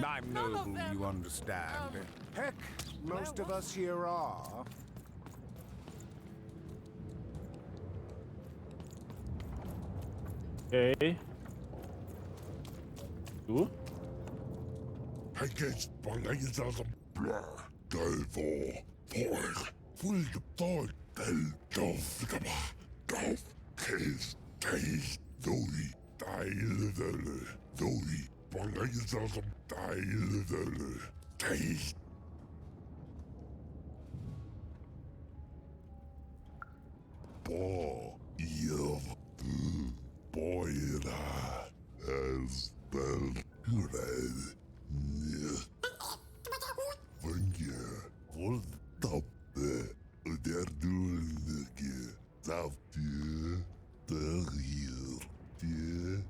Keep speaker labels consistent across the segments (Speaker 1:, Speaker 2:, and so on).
Speaker 1: I'm noble, you understand. Heck, most of us here are.
Speaker 2: Okay. Du?
Speaker 3: Hij is beleid als een blur. Duivel, voor, voel de poort, dof, dof, kees, tees, doei, deile, doei, beleid als een deile, tees. Bo, hier, boira, as bel, hured. Wanneer wordt dat der doelke zapje der hier de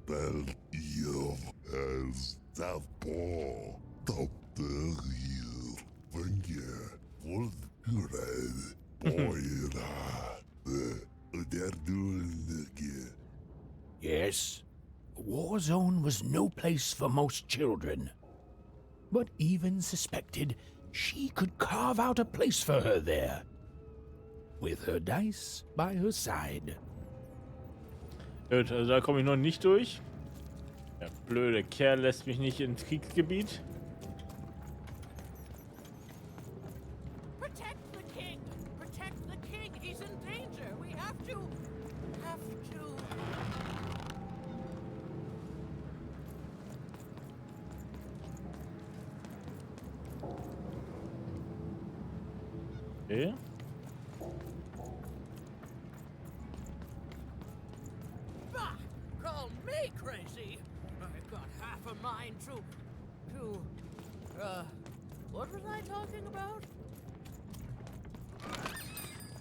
Speaker 3: bel hier as zapo dat der hier wanneer wordt hured boyra der doelke.
Speaker 4: Yes, a war zone was no place for most children. But even suspected she could carve out a place for her there, with her dice by her side.
Speaker 2: Gut, also da komme ich noch nicht durch. Der blöde Kerl lässt mich nicht ins Kriegsgebiet.
Speaker 5: Protect the king! Protect the king! He's in danger! We have to...
Speaker 2: Okay.
Speaker 5: Bah! Call me crazy! I've got half a mind to... What was I talking about?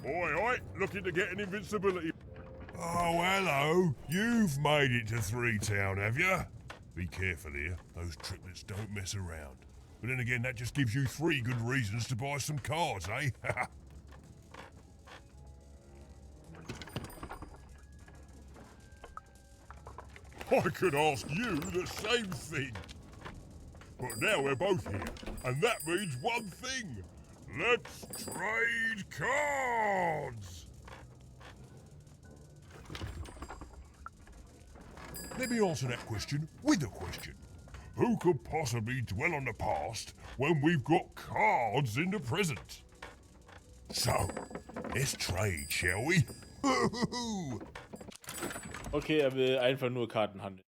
Speaker 3: Oi, oi, looking to get an invincibility.
Speaker 6: Oh, hello. You've made it to Three Town, have you? Be careful here. Those triplets don't mess around. But then again, that just gives you 3 good reasons to buy some cards, eh?
Speaker 3: I could ask you the same thing. But now we're both here, and that means one thing. Let's trade cards!
Speaker 6: Let me answer that question with a question.
Speaker 3: Who could possibly dwell on the past when we've got cards in the present?
Speaker 6: So, let's trade, shall we?
Speaker 2: Okay, er will einfach nur Karten handeln.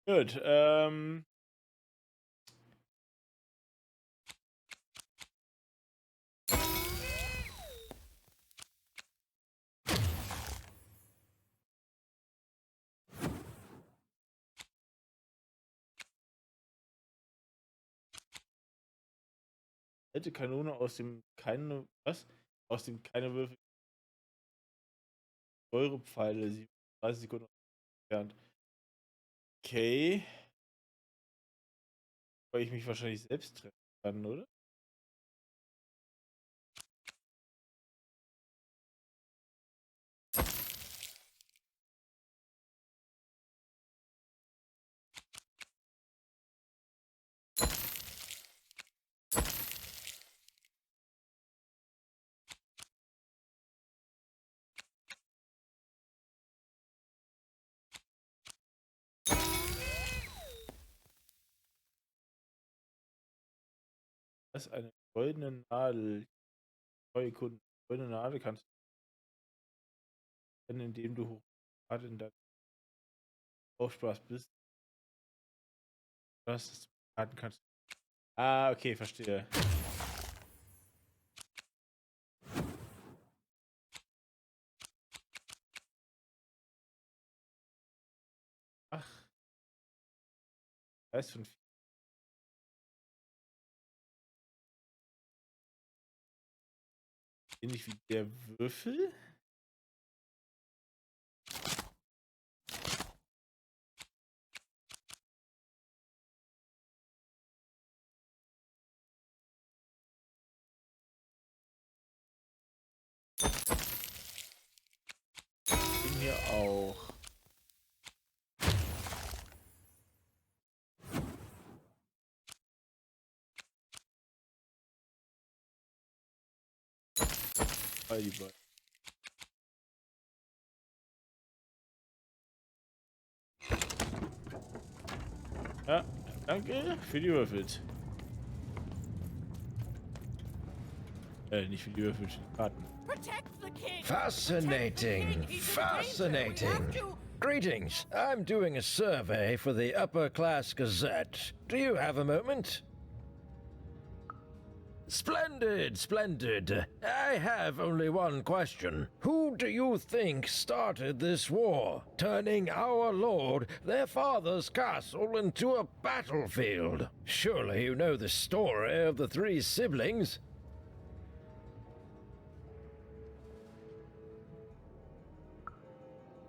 Speaker 2: Gut, alte Kanone aus dem keine... Was? Aus dem keine Würfel... Eure Pfeile, 30 Sekunden entfernt. Okay. Weil ich mich wahrscheinlich selbst treffen kann, oder? Das ist eine goldene Nadel. Neue Kunden. Goldene Nadel kannst du, indem du gerade in deinem Aufspaß bist. Was Karten kannst du. Ah, okay, verstehe. Ach. Weiß von ähnlich wie der Würfel. Den hier auch. Die beiden. Ja, danke für die Würfel. Nicht für die Würfel, für die Karten.
Speaker 5: Protect the king.
Speaker 7: Fascinating, fascinating. Greetings. I'm doing a survey for the Upper Class Gazette. Do you have a moment? Splendid, splendid. I have only one question. Who do you think started this war, turning our lord, their father's castle, into a battlefield? Surely you know the story of the three siblings.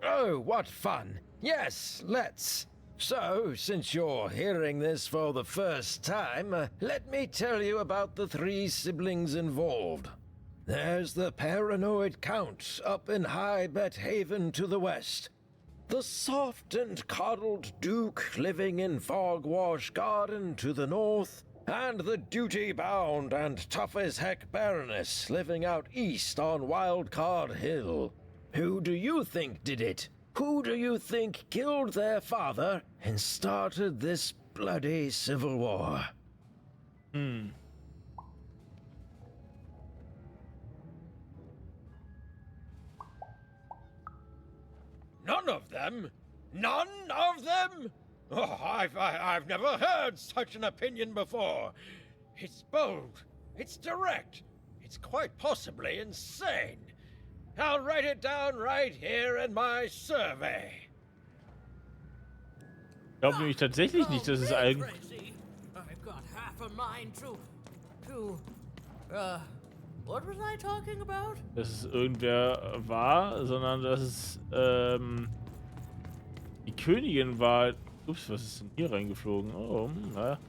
Speaker 7: Oh, what fun. Yes, let's. So, since you're hearing this for the first time, let me tell you about the three siblings involved. There's the paranoid Count up in High Bet Haven to the west. The soft and coddled Duke living in Fogwash Garden to the north. And the duty-bound and tough-as-heck Baroness living out east on Wildcard Hill. Who do you think did it? Who do you think killed their father and started this bloody civil war?
Speaker 2: Hm.
Speaker 7: None of them? None of them? Oh, I've never heard such an opinion before. It's bold. It's direct. It's quite possibly insane. I'll write it down right here in my survey.
Speaker 2: Ich glaube nämlich tatsächlich nicht, dass es eigentlich...
Speaker 5: I've got half a mind to, what was I talking about?
Speaker 2: Dass es irgendwer war, sondern dass es die Königin war. Ups, was ist denn hier reingeflogen? Oh, naja.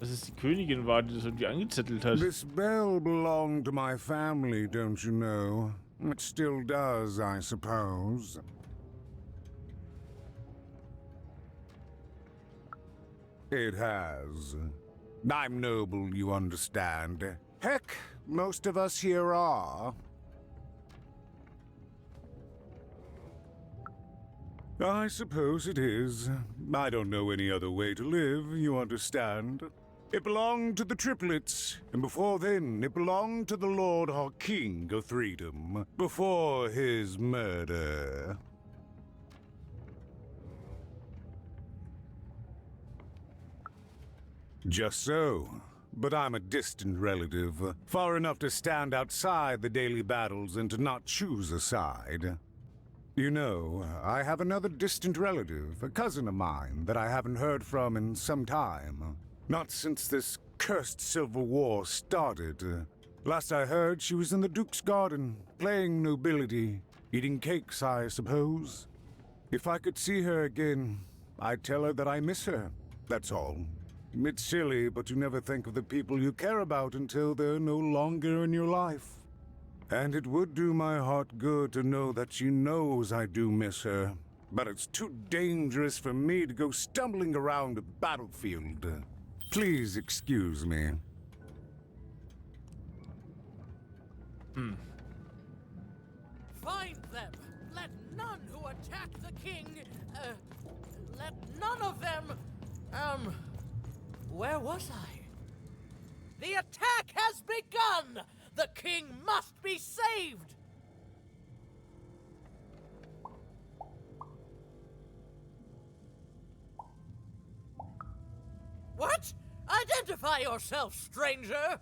Speaker 2: Dass es die Königin war, die das irgendwie angezettelt hat.
Speaker 1: This bell belonged to my family, don't you know? It still does, I suppose. It has. I'm noble, you understand. Heck, most of us here are. I suppose it is. I don't know any other way to live, you understand. It belonged to the triplets, and before then it belonged to the Lord our King of Freedom, before his murder. Just so. But I'm a distant relative, far enough to stand outside the daily battles and to not choose a side. You know, I have another distant relative, a cousin of mine, that I haven't heard from in some time. Not since this cursed Civil War started. Last I heard, she was in the Duke's garden, playing nobility, eating cakes, I suppose. If I could see her again, I'd tell her that I miss her, that's all. It's silly, but you never think of the people you care about until they're no longer in your life. And it would do my heart good to know that she knows I do miss her. But it's too dangerous for me to go stumbling around a battlefield. Please excuse me.
Speaker 5: Find them! Let none who attack the king, let none of them, where was I? The attack has begun! The king must be saved! What? Identify yourself, stranger!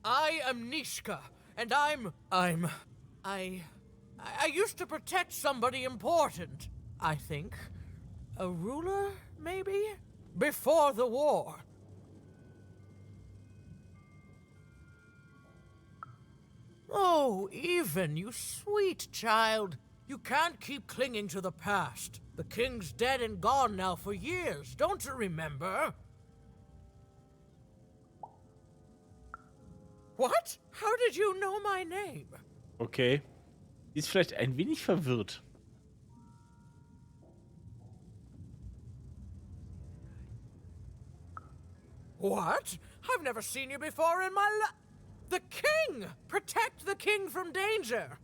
Speaker 5: I am Nishka, and I used to protect somebody important, I think. A ruler, maybe? Before the war. Oh, Even, you sweet child. You can't keep clinging to the past. The king's dead and gone now for years, don't you remember? What? How did you know my name?
Speaker 2: Okay. Die ist vielleicht ein wenig verwirrt.
Speaker 5: What? I've never seen you before in my life. The king! Protect the king from danger!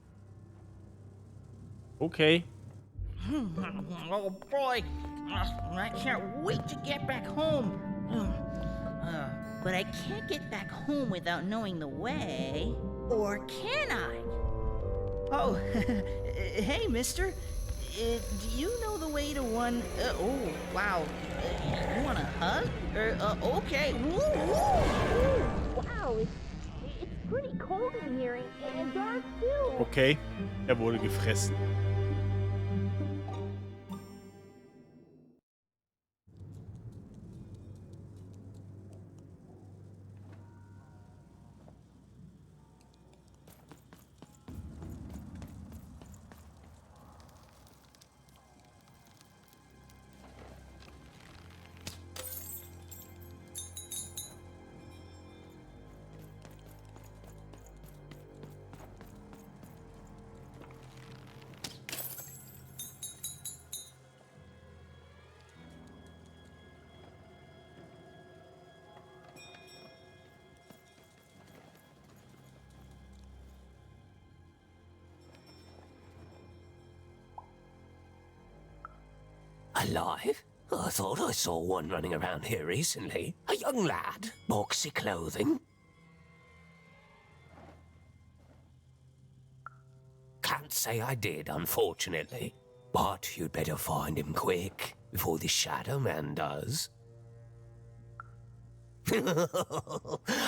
Speaker 2: Okay.
Speaker 8: Oh boy, I can't wait to get back home. But I can't get back home without knowing the way. Or can I? Oh, hey, mister. Do you know the way to one... oh, wow. You want a hug? Okay. Woo, woo, woo. Wow, it's pretty cold in here and dark too.
Speaker 2: Okay. Er wurde gefressen.
Speaker 9: Alive? I thought I saw one running around here recently. A young lad, boxy clothing. Can't say I did, unfortunately. But you'd better find him quick, before the Shadow Man does.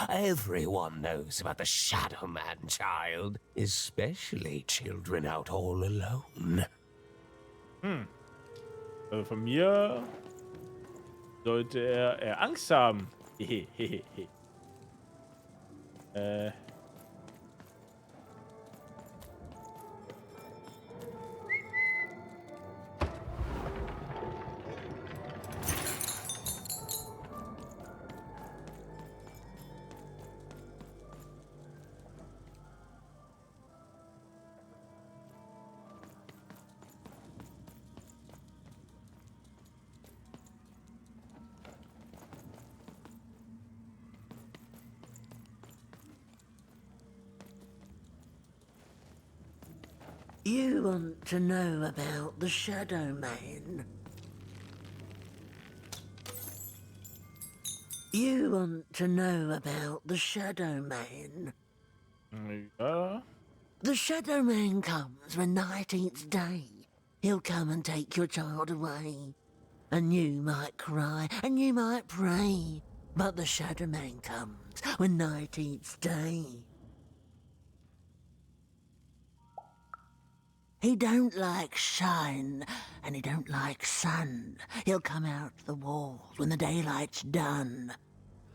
Speaker 9: Everyone knows about the Shadow Man, child. Especially children out all alone.
Speaker 2: Also von mir sollte er Angst haben.
Speaker 10: You want to know about the Shadow Man? You want to know about the Shadow Man?
Speaker 2: Ja.
Speaker 10: The Shadow Man comes when night eats day. He'll come and take your child away. And you might cry, and you might pray. But the Shadow Man comes when night eats day. He don't like shine, and he don't like sun. He'll come out the walls when the daylight's done.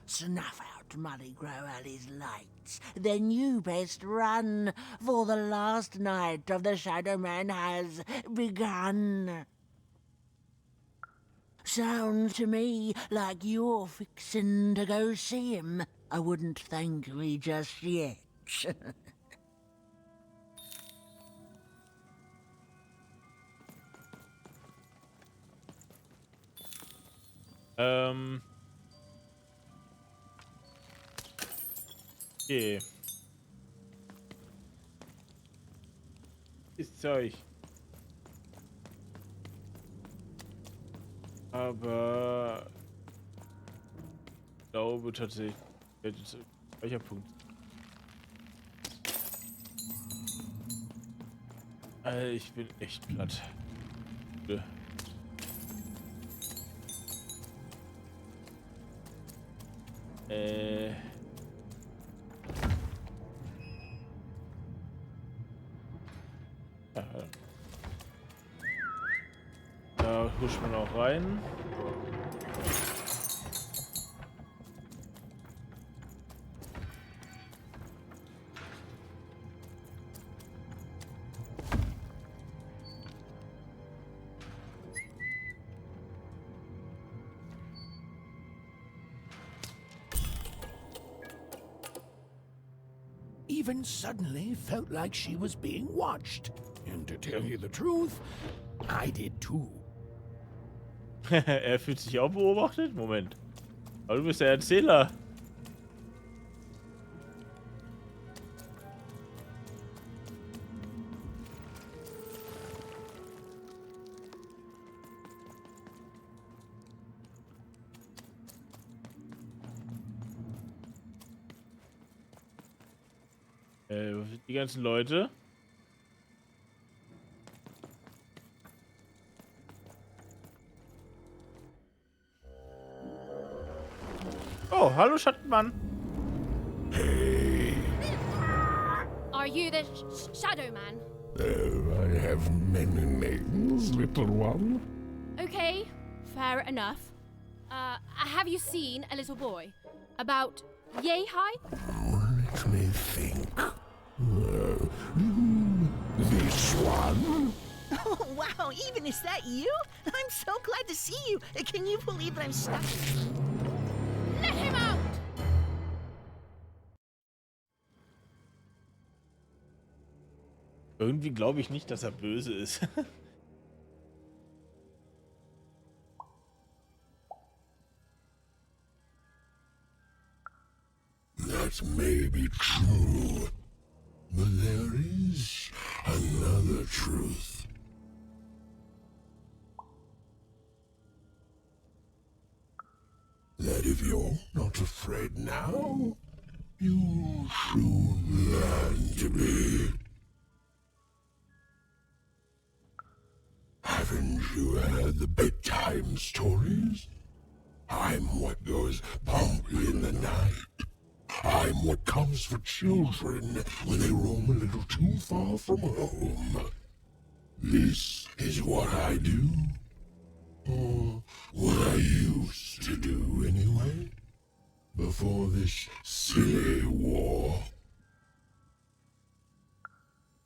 Speaker 10: Snuff out Muddy Grow Alley's lights. Then you best run, for the last night of the Shadow Man has begun. Sounds to me like you're fixin' to go see him. I wouldn't thank me just yet.
Speaker 2: Okay. Ist Zeug. Aber ich glaube tatsächlich, welcher Punkt? Ich bin echt platt. Da huscht man auch rein.
Speaker 4: Even suddenly felt like she was being watched. And to tell you the truth, I did too.
Speaker 2: Er fühlt sich auch beobachtet? Moment. Aber du bist der Erzähler. Die ganzen Leute. Oh, hallo Schattenmann.
Speaker 11: Are you the Shadow Man?
Speaker 4: I have many names, little one.
Speaker 11: Okay, fair enough. Have you seen a little boy? About yay high?
Speaker 4: Let me think. This one?
Speaker 12: Oh, wow, even is that you? I'm so glad to see you. Can you believe that I'm stuck?
Speaker 11: Let him out!
Speaker 2: Irgendwie glaube ich nicht, dass er böse ist.
Speaker 4: That may be true, but there is another truth. That if you're not afraid now, you'll soon learn to be. Haven't you heard the bedtime stories? I'm what goes bump in the night. I'm what comes for children when they roam a little too far from home. This is what I do. Or what I used to do anyway. Before this silly war.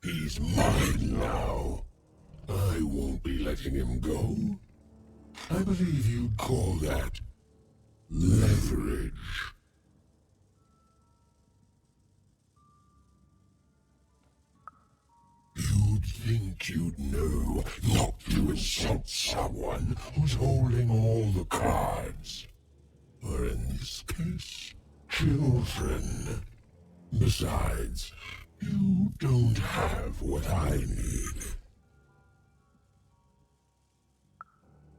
Speaker 4: He's mine now. I won't be letting him go. I believe you'd call that leverage. You'd think you'd know not to insult someone who's holding all the cards. Or in this case, children. Besides, you don't have what I need.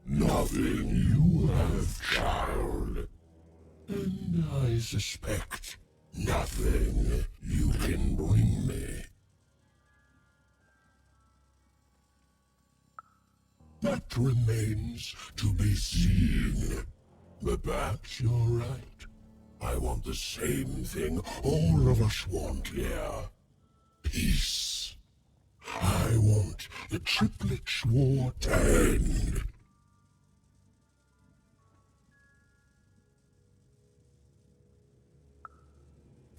Speaker 4: Nothing you have, child. And I suspect nothing you can bring me. That remains to be seen. But perhaps you're right. I want the same thing all of us want here. Peace. I want the triplets' war to end.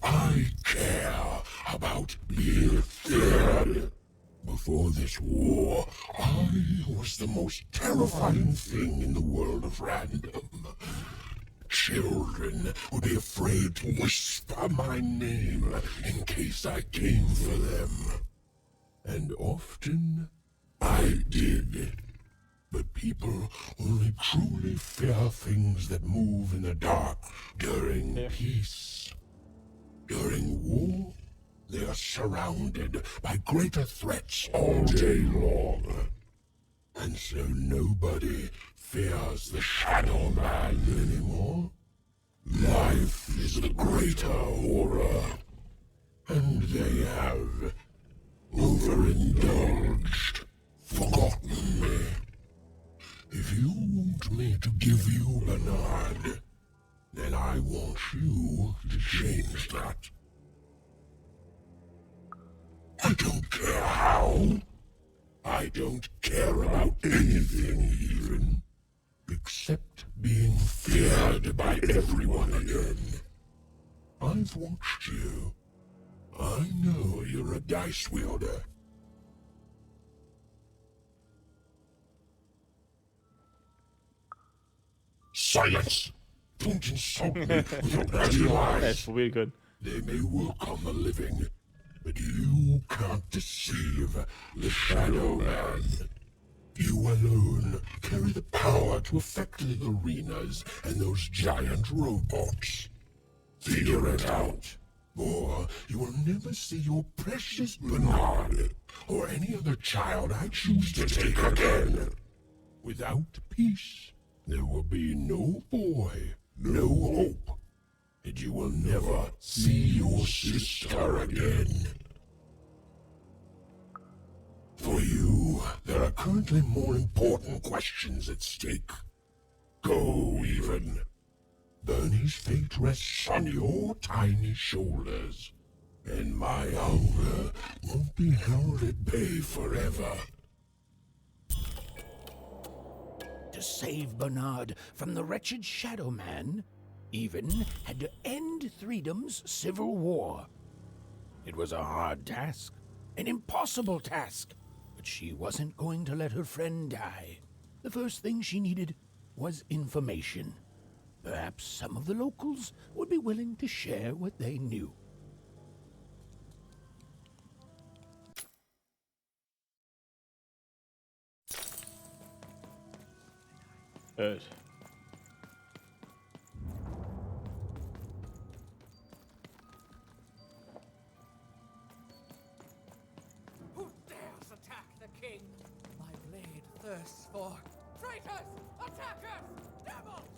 Speaker 4: I care about being feared. Before this war, I was the most terrifying thing in the world of random. Children would be afraid to whisper my name in case I came for them. And often, I did. But people only truly fear things that move in the dark during peace. During war, they are surrounded by greater threats all day long. And so nobody fears the Shadow Man anymore. Life is the greater horror. And they have overindulged, forgotten me. If you want me to give you Bernard, then I want you to change that. I don't care how. I don't care about anything even, except being feared by everyone again. I've watched you. I know you're a dice wielder. Silence! Don't insult me with your bloody lies. They may work on the living, but you can't deceive the Shadow Man. You alone carry the power to affect the arenas and those giant robots. Figure it out, or you will never see your precious Bernard or any other child I choose to take again. Without peace, there will be no boy, no hope, and you will never see your sister again.
Speaker 6: For you, there are currently more important questions at stake. Go, even. Bernie's fate rests on your tiny shoulders, and my hunger won't be held at bay forever.
Speaker 4: To save Bernard from the wretched Shadow Man, Even had to end Threedom's civil war. It was a hard task, an impossible task, but she wasn't going to let her friend die. The first thing she needed was information. Perhaps some of the locals would be willing to share what they knew.
Speaker 2: Good.
Speaker 5: Who dares attack the king? My blade thirsts for traitors, attackers, devils!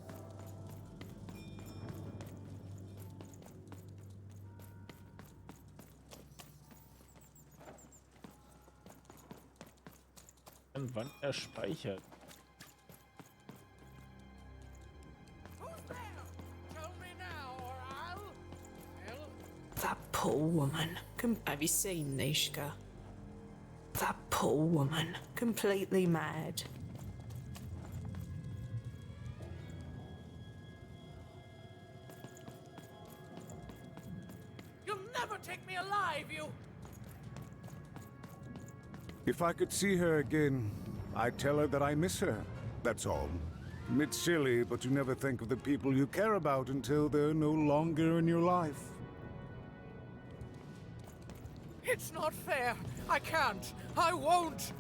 Speaker 2: Wann er speichert.
Speaker 13: That poor woman. Have you seen Nishka? That poor woman. Completely mad.
Speaker 5: You'll never take me alive, you!
Speaker 1: If I could see her again, I'd tell her that I miss her. That's all. It's silly, but you never think of the people you care about until they're no longer in your life.
Speaker 5: It's not fair. I can't. I won't.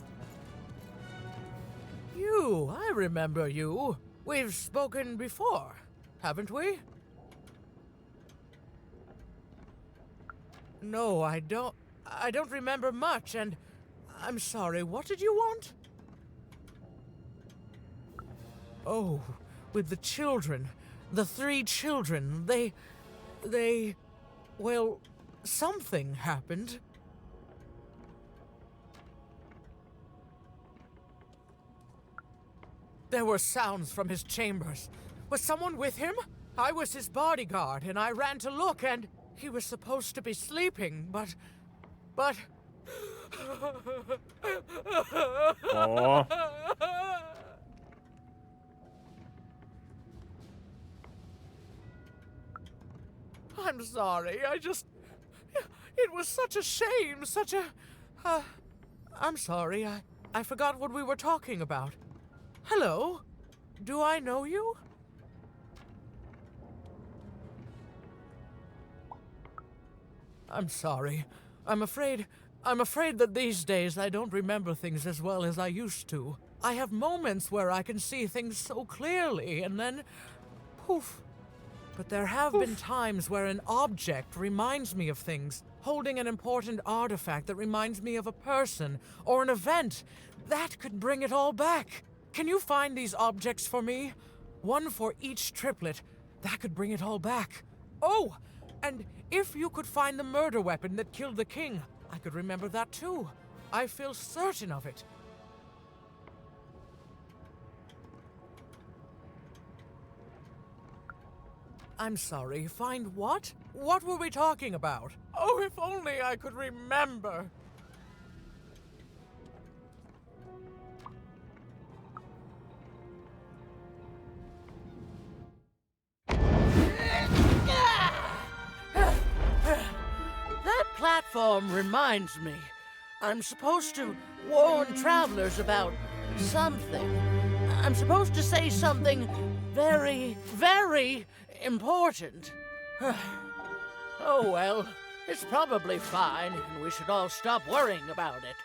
Speaker 5: You, I remember you. We've spoken before, haven't we? No, I don't remember much, and I'm sorry. What did you want? Oh, with the children. The 3 children. Well, something happened. There were sounds from his chambers. Was someone with him? I was his bodyguard, and I ran to look, and he was supposed to be sleeping, but...
Speaker 2: Oh.
Speaker 5: I'm sorry, it was such a shame, I'm sorry, I forgot what we were talking about. Hello? Do I know you? I'm sorry. I'm afraid that these days I don't remember things as well as I used to. I have moments where I can see things so clearly, and then... poof. But there have been times where an object reminds me of things, holding an important artifact that reminds me of a person or an event. That could bring it all back. Can you find these objects for me? One for each triplet. That could bring it all back. Oh, and if you could find the murder weapon that killed the king, I could remember that too. I feel certain of it. I'm sorry, find what? What were we talking about? Oh, if only I could remember. That platform reminds me. I'm supposed to warn travelers about something. I'm supposed to say something very, very important. Oh well, it's probably fine, and we should all stop worrying about it.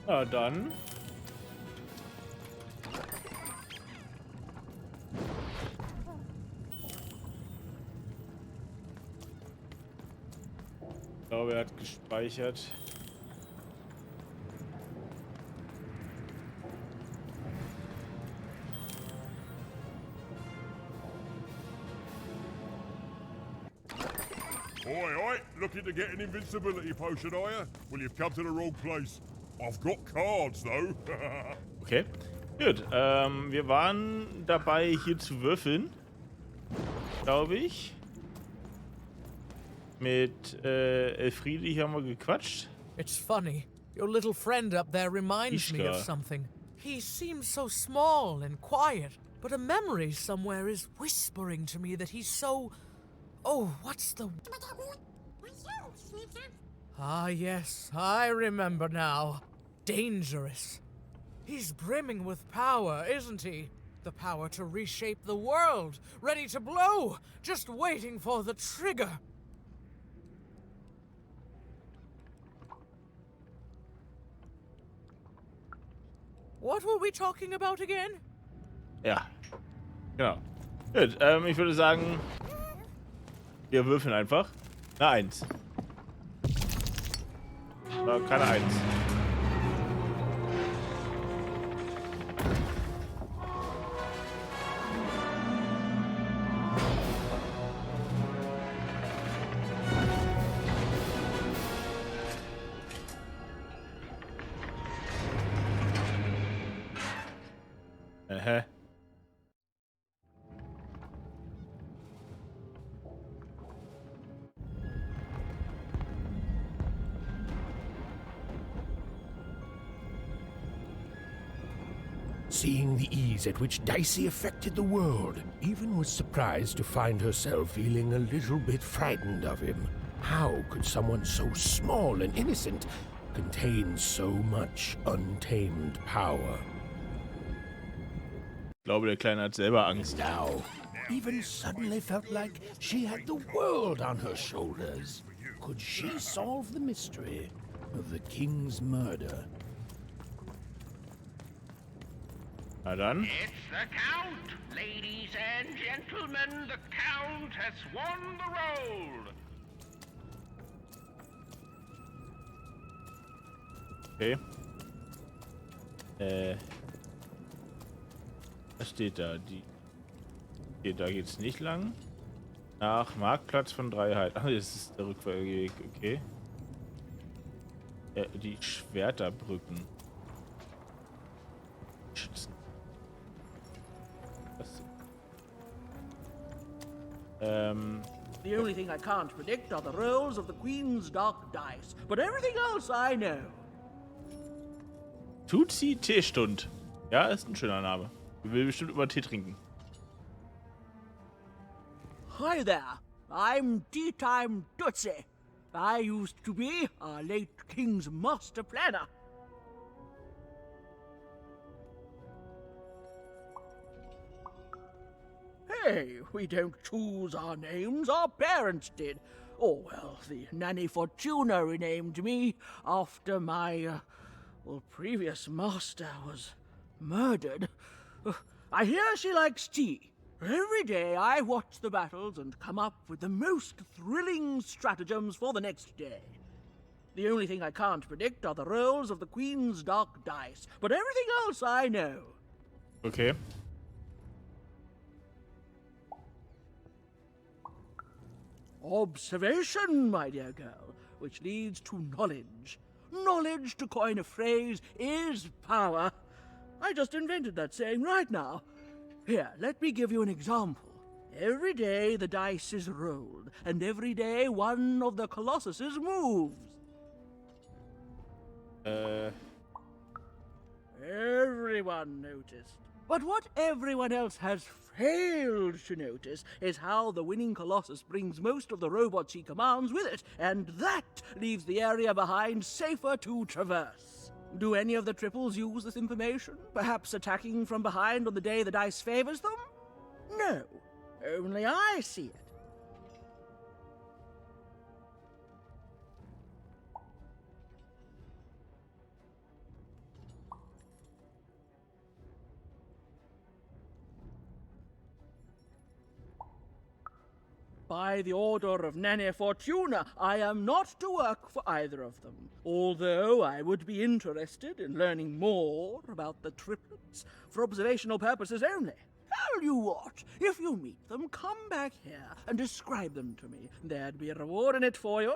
Speaker 2: Na dann. Ich glaube, er hat gespeichert.
Speaker 3: looking to get an invincibility potion, are you? Well, you've come to the wrong place. I've got cards, though.
Speaker 2: Okay. Gut. Wir waren dabei, hier zu würfeln. Glaube ich. Mit Elfriede hier haben wir gequatscht.
Speaker 5: It's funny. Your little friend up there reminds me of something. He seems so small and quiet, but a memory somewhere is whispering to me that he's so... Oh, what's the... Ah, yes, I remember now. Dangerous. He's brimming with power, isn't he? The power to reshape the world, ready to blow, just waiting for the trigger. What were we talking about again?
Speaker 2: Ja, genau. Gut, ich würde sagen, wir würfeln einfach. Eine 1. Keine 1.
Speaker 4: Seeing the ease at which Dicey affected the world, Even was surprised to find herself feeling a little bit frightened of him. How could someone so small and innocent contain so much untamed power?
Speaker 2: Ich glaube, der Kleine hat selber Angst.
Speaker 4: Now, Even suddenly felt like she had the world on her shoulders. Could she solve the mystery of the king's murder?
Speaker 2: Na dann.
Speaker 14: It's the Count! Ladies and gentlemen, the Count has won the role!
Speaker 2: Okay. Was steht da? Okay, da geht's nicht lang. Nach Marktplatz von Dreiheit. Ach, das ist der Rückweg. Okay. Die Schwerterbrücken.
Speaker 10: The only thing I can't predict are the rolls of the Queen's dark dice, but everything else I know.
Speaker 2: Tutsi Teestund. Ja, ist ein schöner Name. Wir will bestimmt immer Tee trinken.
Speaker 10: Hi there, I'm Tea Time Tootsie. I used to be our late King's master planner. Hey, we don't choose our names, our parents did. Oh, well, the Nanny Fortuna renamed me after my, previous master was murdered. I hear she likes tea. Every day I watch the battles and come up with the most thrilling stratagems for the next day. The only thing I can't predict are the rolls of the Queen's dark dice, but everything else I know.
Speaker 2: Okay.
Speaker 10: Observation, my dear girl, which leads to knowledge. Knowledge, to coin a phrase, is power. I just invented that saying right now. Here, let me give you an example. Every day the dice is rolled, and every day one of the colossuses moves. Everyone noticed. But what everyone else has failed to notice is how the winning Colossus brings most of the robots he commands with it, and that leaves the area behind safer to traverse. Do any of the triples use this information? Perhaps attacking from behind on the day the dice favors them? No, only I see it. By the order of Nanny Fortuna, I am not to work for either of them, although I would be interested in learning more about the triplets for observational purposes only. Tell you what, if you meet them, come back here and describe them to me. There'd be a reward in it for you.